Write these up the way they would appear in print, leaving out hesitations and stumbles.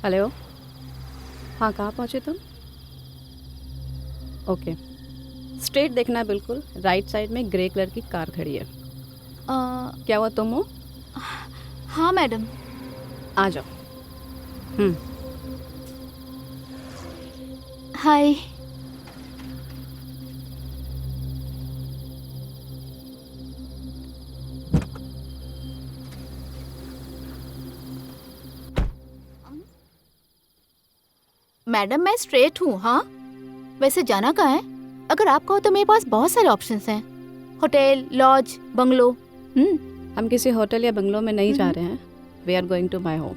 Hello. हाँ, कहाँ पहुँचे तुम? ओके, स्ट्रेट देखना है, बिल्कुल राइट साइड में ग्रे कलर की कार खड़ी है। क्या हुआ, तुम हो? हाँ मैडम। आ जाओ। हाय। मैडम मैं स्ट्रेट हूँ। हाँ, वैसे जाना कहाँ है? अगर आप कहो तो मेरे पास बहुत सारे ऑप्शंस हैं। Hotel, lodge, bungalow. हम किसी होटल या बंगलो में नहीं जा रहे हैं। We are going to my home.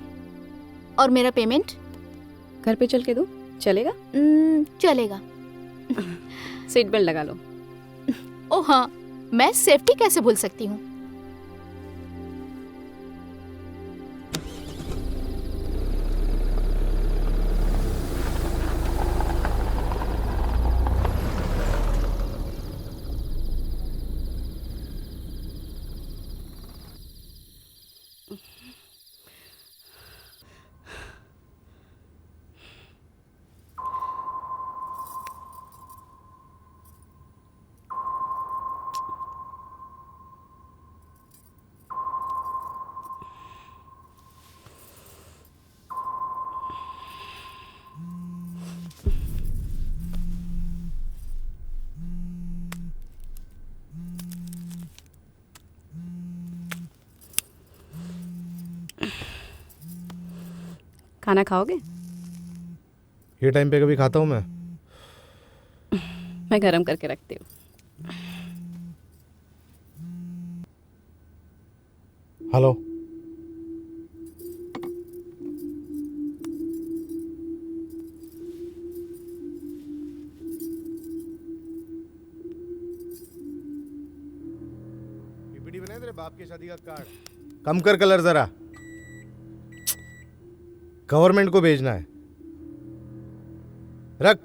और मेरा पेमेंट? घर पे चल के दूँ, चलेगा? चलेगा। सीट बेल्ट लगा लो। ओ हाँ, मैं सेफ्टी कैसे भूल सकती हूँ। खाना खाओगे? ये टाइम पे कभी खाता हूँ मैं? मैं गरम करके रखती हूँ। हेलो। पीपीटी बना है तेरे बाप की शादी का कार्ड? कम कर कलर जरा, गवर्नमेंट को भेजना है। रख।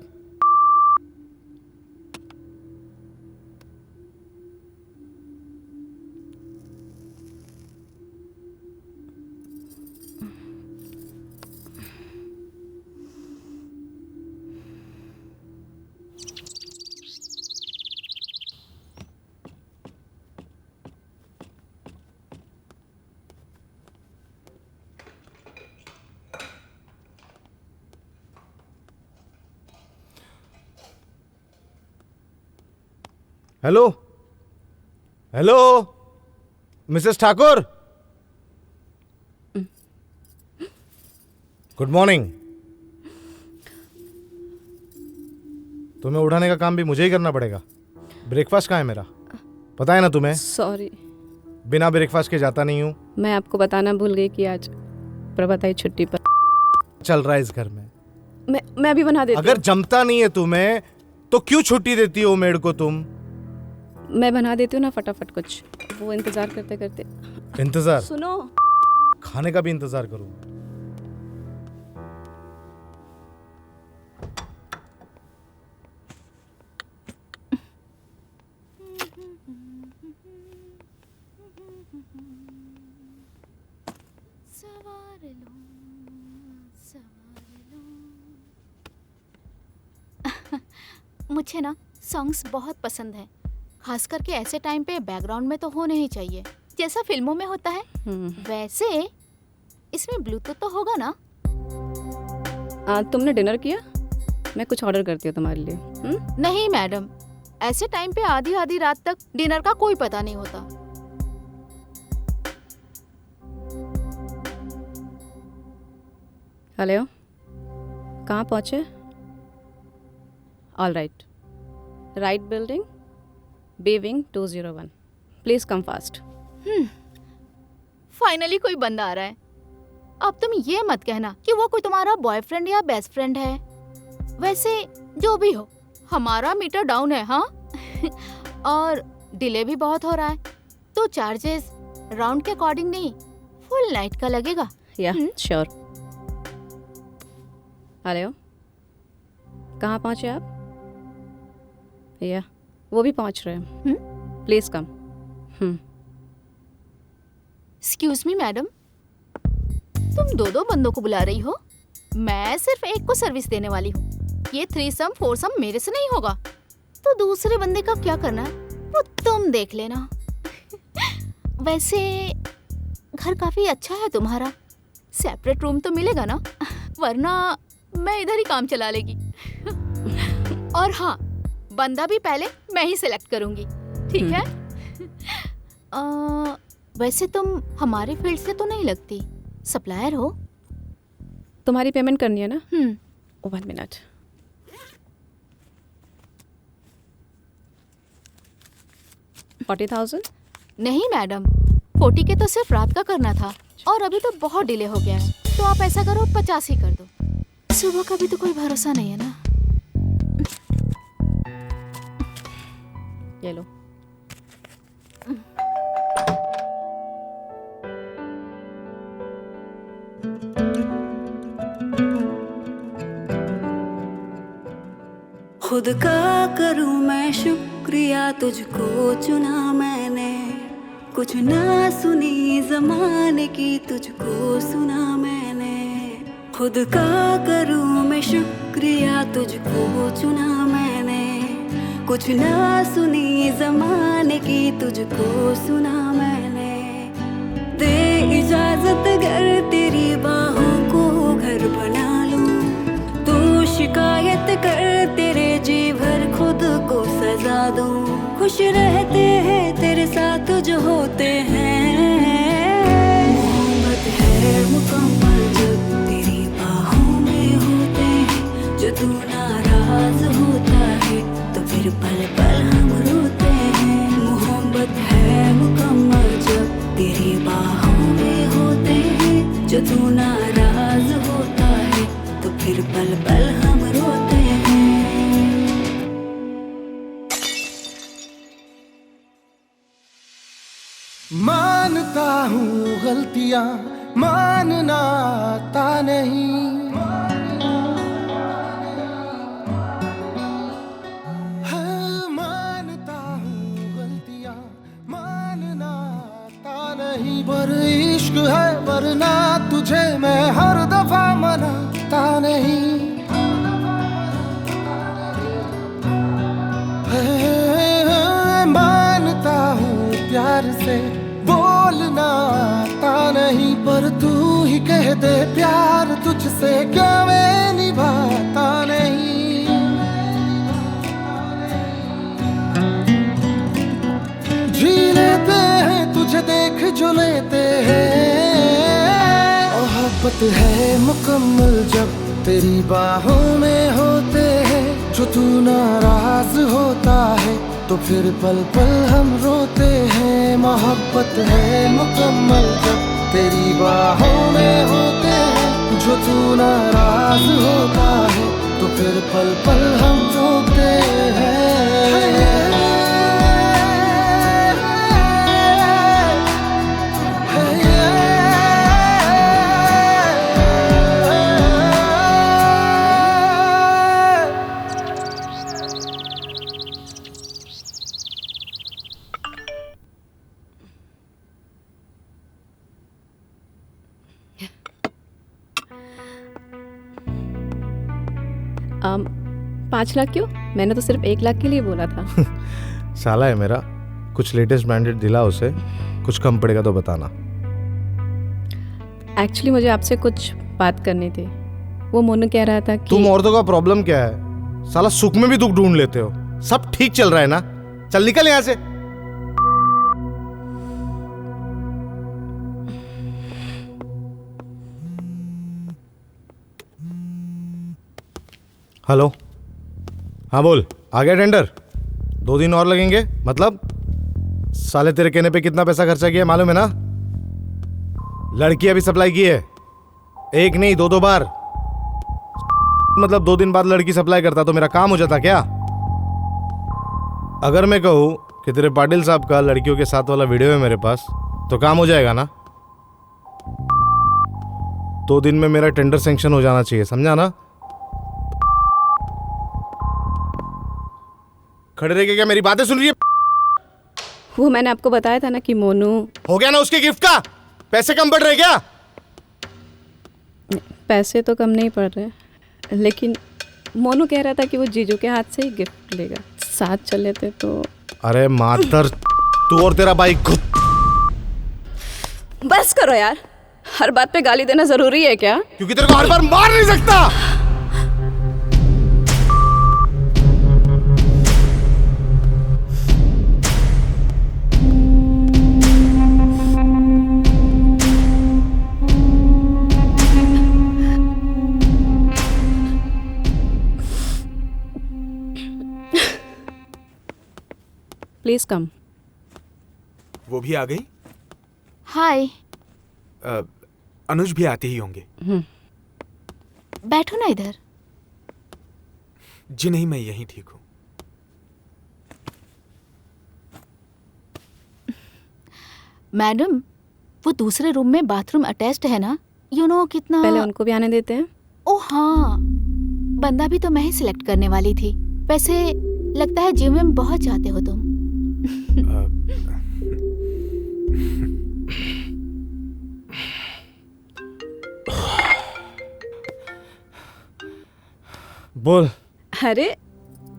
Hello hello, Mrs Thakur, good morning. तुम्हें उठाने का काम भी मुझे ही करना पड़ेगा। ब्रेकफास्ट कहाँ है मेरा? पता है ना तुम्हें? सॉरी, बिना ब्रेकफास्ट के जाता नहीं हूँ। मैं आपको बताना भूल गई कि आज प्रभाताई छुट्टी पर चल रहा है इस घर में। मैं अभी बना देती अगर हूँ। जमता नहीं है तुम्हें तो क्यों छुट्टी देती हो मेड को तुम? मैं बना देती हूँ ना फटाफट कुछ, वो इंतजार करते करते। इंतजार? सुनो, खाने का भी इंतजार करूँ? सवार लो, सवार लो। मुझे ना सॉन्ग्स बहुत पसंद है, खास करके ऐसे टाइम पे बैकग्राउंड में तो होने ही चाहिए, जैसा फिल्मों में होता है। वैसे इसमें ब्लूटूथ तो होगा ना? तुमने डिनर किया? मैं कुछ ऑर्डर करती हूँ तुम्हारे लिए। नहीं मैडम, ऐसे टाइम पे आधी आधी रात तक डिनर का कोई पता नहीं होता। हेलो, कहाँ पहुँचे? All right, right building, B wing 201। Please come fast. Finally कोई बंदा आ रहा है। अब तुम ये मत कहना कि वो कोई तुम्हारा बॉयफ्रेंड या बेस्ट फ्रेंड है। वैसे जो भी हो, हमारा मीटर डाउन है। हाँ। और डिले भी बहुत हो रहा है, तो चार्जेस राउंड के अकॉर्डिंग नहीं, फुल नाइट का लगेगा। या श्योर। हेलो, कहाँ पहुँचे आप? या वो भी पहुँच रहे हैं। Please come. Excuse me madam, तुम दो दो बंदों को बुला रही हो? मैं सिर्फ एक को सर्विस देने वाली हूँ। ये 3 4 मेरे से नहीं होगा। तो दूसरे बंदे का क्या करना है वो तुम देख लेना। वैसे घर काफी अच्छा है तुम्हारा, सेपरेट रूम तो मिलेगा ना, वरना मैं इधर ही काम चला लेगी। और हाँ, बंदा भी पहले मैं ही सिलेक्ट करूंगी, ठीक है? वैसे तुम हमारे फील्ड से तो नहीं लगती, सप्लायर हो? तुम्हारी पेमेंट करनी है ना? 1 मिनट। $40,000? नहीं मैडम, 40 के तो सिर्फ रात का करना था और अभी तो बहुत डिले हो गया है। तो आप ऐसा करो 50 ही कर दो। सुबह का भी तो कोई भरोसा नहीं है ना। ये लो। खुद का करूं मैं शुक्रिया, तुझको चुना मैंने। कुछ ना सुनी जमाने की, तुझको सुना मैंने। खुद का करूं मैं शुक्रिया, तुझको चुना मैंने। कुछ ना सुनी जमाने की, तुझको सुना मैंने। दे इजाजत अगर तेरी बाहों को घर बना लूं, तू शिकायत कर तेरे जी भर खुद को सजा दूं। खुश रहते हैं तेरे साथ जो होते हैं। मोहब्बत है मुकम्मल जब तेरी बाहों में होते हैं। जो तू नाराज होता है तो फिर पल पल हम रोते हैं। मोहब्बत है मुकम्मल जब तेरी बाहों में होते हैं। जो तू नाराज होता है तो फिर पल पल हम रोते हैं। मानता हूँ गलतियाँ, मानना आता नहीं। हाँ, मानता हूँ गलतियाँ, मानना आता नहीं। पर इश्क है वरना तुझे मैं हर दफा मनाता नहीं। मानता हूँ प्यार से बोलना आता नहीं। पर तू ही कह दे प्यार तुझसे क्या मैं निभाता नहीं। जी लेते हैं तुझे देख जो लेते हैं। मोहब्बत है मुकम्मल जब तेरी बाहों में होते हैं। जो तू नाराज होता है तो फिर पल पल हम रोते हैं। मोहब्बत है मुकम्मल जब तेरी बाहों में होते हैं। जो तू नाराज होता है तो फिर पल पल हम रोते हैं। um, 5 लाख क्यों? मैंने तो सिर्फ 1 लाख के लिए बोला था। साला है मेरा, कुछ लेटेस्ट ब्रांडेड दिला उसे। कुछ कम पड़ेगा तो बताना। एक्चुअली मुझे आपसे कुछ बात करनी थी। वो मोनू कह रहा था कि तुम औरतों का प्रॉब्लम क्या है? साला सुख में भी दुख ढूंढ लेते हो। सब ठीक चल रहा है ना? चल निकल यहाँ से। हेलो, हाँ बोल। आ गया टेंडर? 2 दिन और लगेंगे? मतलब साले तेरे कहने पे कितना पैसा खर्चा किया मालूम है ना? लड़की अभी सप्लाई की है, 1 नहीं 2 बार। मतलब 2 दिन बाद लड़की सप्लाई करता तो मेरा काम हो जाता क्या? अगर मैं कहूँ कि तेरे पाटिल साहब का लड़कियों के साथ वाला वीडियो है मेरे पास, तो काम हो जाएगा ना? 2 दिन में मेरा टेंडर सैंक्शन हो जाना चाहिए, समझा ना? खड़े रह के क्या मेरी बातें सुन रही है? वो मैंने आपको बताया था ना कि मोनू। हो गया ना उसके गिफ्ट का? पैसे कम पड़ रहे क्या? पैसे तो कम नहीं पड़ रहे, लेकिन मोनू कह रहा था कि वो जीजू के हाथ से ही गिफ्ट लेगा। साथ चल लेते तो। अरे मातर, तू और तेरा भाई खुद। बस करो यार, हर बात पे गाली देना जरूरी है क्या? क्योंकि तेरे को हर बार मार नहीं सकता। Please come. वो भी आ गई? हाय। अनुज भी आते ही होंगे। बैठो ना इधर। जी नहीं, मैं यहीं ठीक हूँ। मैडम, वो दूसरे रूम में बाथरूम अटैच्ड है ना? यू नो कितना। पहले उनको भी आने देते हैं। ओ हाँ, बंदा भी तो मैं ही सिलेक्ट करने वाली थी। वैसे लगता है जिम में बहुत जाते हो तुम। बोल। अरे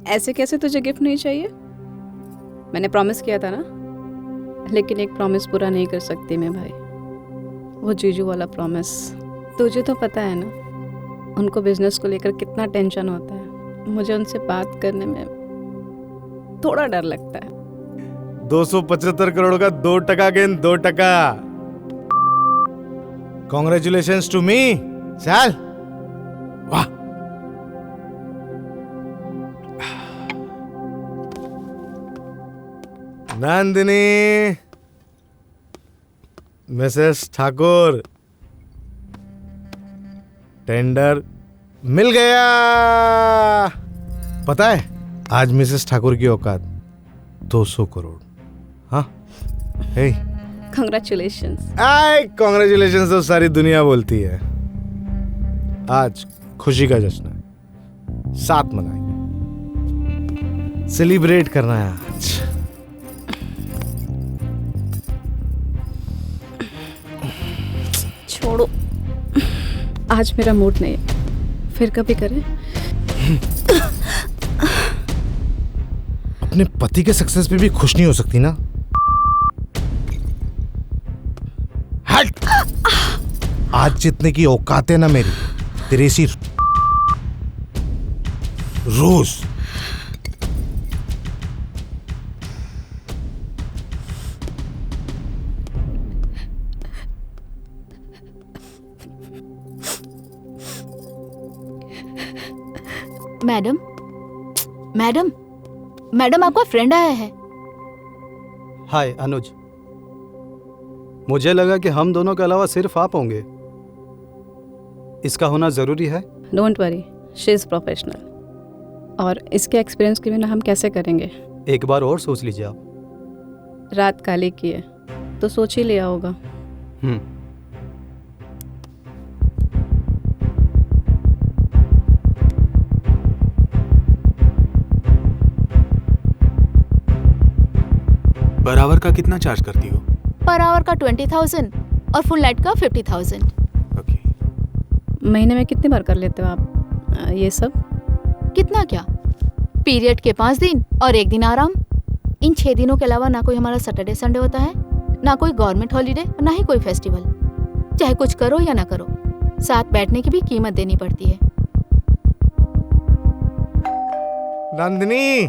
ऐसे कैसे तुझे गिफ्ट नहीं चाहिए? मैंने प्रॉमिस किया था ना, लेकिन एक प्रॉमिस पूरा नहीं कर सकती मैं भाई, वो जीजू वाला प्रॉमिस। तुझे तो पता है ना उनको बिजनेस को लेकर कितना टेंशन होता है। मुझे उनसे बात करने में थोड़ा डर लगता है। 275 करोड़ का 2% गेन 2%। Congratulations to me. चल वाह। नंदिनी, मिसेस ठाकुर, टेंडर मिल गया। पता है आज मिसेस ठाकुर की औकात 200 करोड़। हाँ, हे कंग्रेचुलेशंस। आय कॉन्ग्रेचुलेशंस तो सारी दुनिया बोलती है। आज खुशी का जश्न है, साथ मनाएंगे, सेलिब्रेट करना है आज। छोड़ो, आज मेरा मूड नहीं है, फिर कभी करें। अपने पति के सक्सेस पे भी खुश नहीं हो सकती ना? हट! आज जितने की औकात है ना मेरी, तेरे सी रोज। मैडम, मैडम, मैडम आपका फ्रेंड आया है। हाय अनुज, मुझे लगा कि हम दोनों के अलावा सिर्फ आप होंगे। इसका होना ज़रूरी है। Don't worry, she is professional, और इसके एक्सपीरियंस के बिना हम कैसे करेंगे? एक बार और सोच लीजिए आप। रात काली की है तो सोच ही लिया होगा। पर आवर का कितना चार्ज करती हो? पर आवर का 20,000 और फुल नाइट का 50,000। ओके। महीने में कितनी बार कर लेते हो आप ये सब? कितना क्या, पीरियड के 5 दिन और 1 दिन आराम। इन 6 दिनों के अलावा ना कोई हमारा सैटरडे संडे होता है, ना कोई गवर्नमेंट हॉलीडे, ना ही कोई फेस्टिवल। चाहे कुछ करो या ना करो, साथ बैठने की भी कीमत देनी पड़ती है। नंदिनी,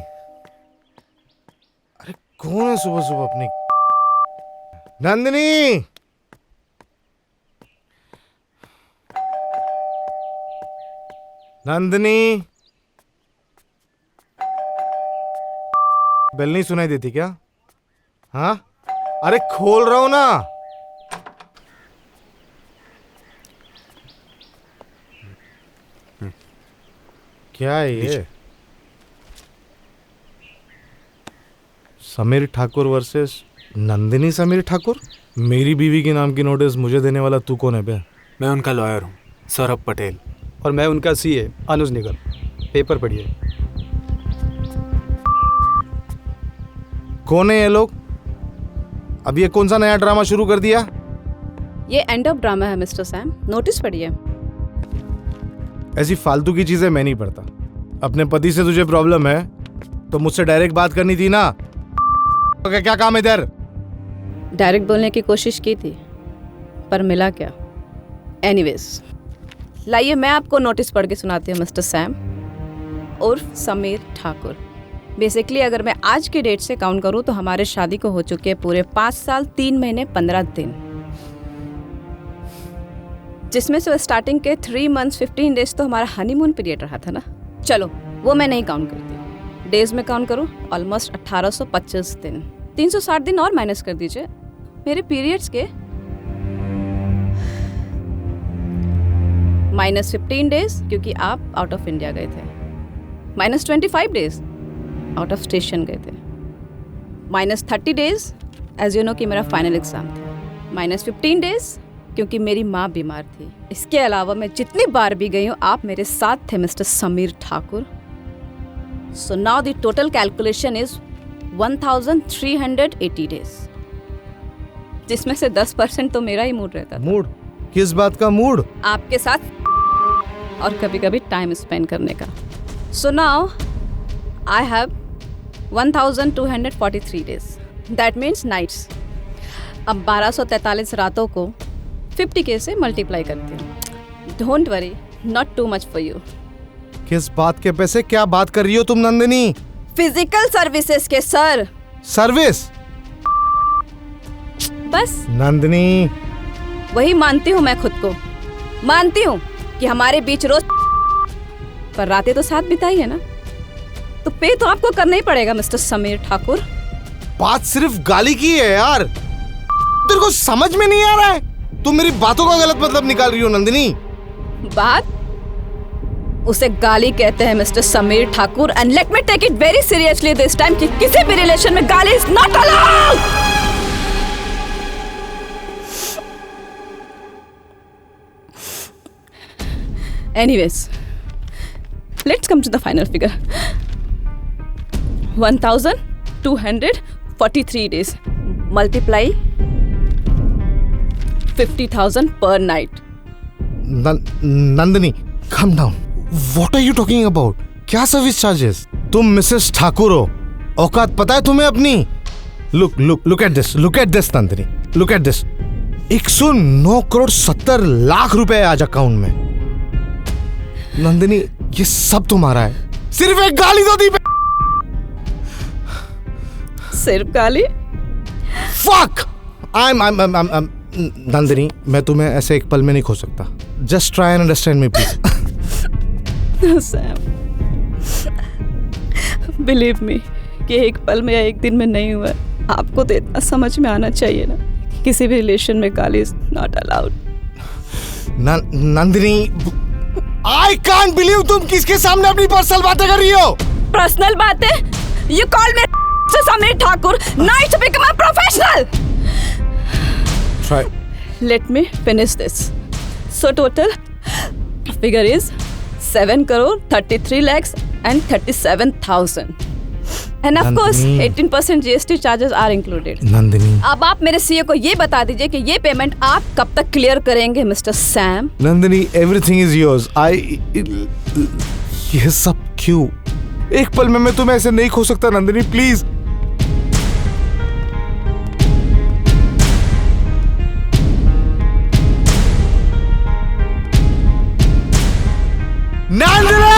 अरे कौन है सुबह सुबह अपनी? नंदिनी, नंदिनी, बेल नहीं सुनाई देती क्या? हाँ, अरे खोल रहा हूं ना। क्या है ये? समीर ठाकुर वर्सेस नंदिनी समीर ठाकुर। मेरी बीवी के नाम की नोटिस मुझे देने वाला तू कौन है बे? मैं उनका लॉयर हूँ, सौरभ पटेल। और मैं उनका सीए अनुज निगम। पेपर पढ़िए। कौन है ये लोग? अब ये कौन सा नया ड्रामा शुरू कर दिया? ये एंड ऑफ ड्रामा है मिस्टर सैम, नोटिस पढ़िए। ऐसी फालतू की चीजें मैं नहीं पढ़ता। अपने पति से तुझे प्रॉब्लम है तो मुझसे डायरेक्ट बात करनी थी ना। क्या काम है इधर? डायरेक्ट बोलने की कोशिश की थी पर मिला क्या? एनीवेज, लाइए मैं आपको नोटिस पढ़ के सुनाती हूँ मिस्टर सैम उर्फ समीर ठाकुर। बेसिकली अगर मैं आज के डेट से काउंट करूँ तो हमारे शादी को हो चुके हैं पूरे 5 साल 3 महीने 15 दिन, जिसमें से स्टार्टिंग के 3 मंथ्स 15 डेज तो हमारा हनीमून पीरियड रहा था ना। चलो वो मैं नहीं काउंट करती। डेज में काउंट करूँ ऑलमोस्ट 1825 दिन, 360 दिन और माइनस कर दीजिए मेरे पीरियड्स के, -15 डेज क्योंकि आप आउट ऑफ इंडिया गए थे, -25 डेज आउट ऑफ स्टेशन गए थे, -30 डेज एज यू नो कि मेरा फाइनल एग्जाम था, -15 डेज क्योंकि मेरी माँ बीमार थी। इसके अलावा मैं जितनी बार भी गई हूँ आप मेरे साथ थे mister Sameer Thakur. So now the total calculation is 1380 days, जिसमें से 10% तो मेरा ही मूड रहता था। मूड? किस बात का मूड? आपके साथ और कभी कभी टाइम स्पेंड करने का। So now I have 1243 days, that means nights. अब 1243 रातों को 50K से मल्टीप्लाई करती हूँ। Don't worry, not too much for you. किस बात के पैसे? क्या बात कर रही हो तुम नंदिनी? फिजिकल सर्विसेज के सर। सर्विस? बस नंदिनी, वही मानती हूँ मैं खुद को, मानती हूँ कि हमारे बीच रोज पर रातें तो साथ बिताई है ना, तो पे तो आपको करना ही पड़ेगा मिस्टर समीर ठाकुर। बात सिर्फ गाली की है यार, तेरे को समझ में नहीं आ रहा है? तुम मेरी बातों का गलत मतलब निकाल रही हो नंदिनी। बात? उसे गाली कहते हैं Mr Sameer Thakur, and let me take it very seriously this time कि किसी भी रिलेशन में गाली is not allowed. Anyways, let's come to the final figure. 1243 days multiply 50,000 per night. Nandini, calm down. What are you talking about? क्या service charges? तुम Mrs Thakur हो, औकात पता है तुम्हें अपनी? Look at this Nandini, look at this. 109 crore 70 lakh रुपए आज अकाउंट में। नंदिनी, ये सब तुम्हारा है, सिर्फ एक गाली तो दी। सिर्फ गाली? Fuck! I'm नंदिनी, मैं तुम्हें ऐसे एक पल में नहीं खो सकता। Just try and understand me, please. Sam, believe me कि एक पल में या एक दिन में नहीं हुआ। आपको तो इतना समझ में आना चाहिए ना कि किसी भी रिलेशन में गाली is not allowed. Nandini, I can't believe तुम किसके सामने अपनी पर्सनल बातें कर रही हो। पर्सनल बातें? You call me Samir Thakur, nice to become a professional. Try. Let me finish this. So total figure is 7 crore 33 lakhs and 37,000. And of course 18% GST charges are included. Nandini, अब आप मेरे CA को ये बता दीजिए कि ये पेमेंट आप कब तक क्लियर करेंगे mister Sam? Nandini, everything is yours. ये सब क्यों? एक पल में मैं तुम्हें ऐसे नहीं खो सकता नंदिनी, प्लीज। नंदिनी!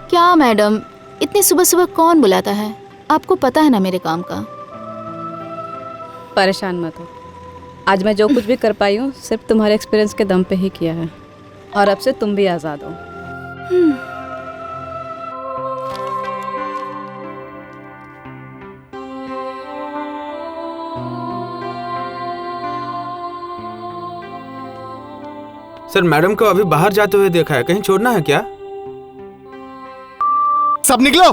क्या मैडम, इतनी सुबह सुबह कौन बुलाता है? आपको पता है ना मेरे काम का। परेशान मत हो, आज मैं जो कुछ भी कर पाई हूँ सिर्फ तुम्हारे एक्सपीरियंस के दम पे ही किया है, और अब से तुम भी आज़ाद हो। सर, मैडम को अभी बाहर जाते हुए देखा है, कहीं छोड़ना है क्या? सब निकलो।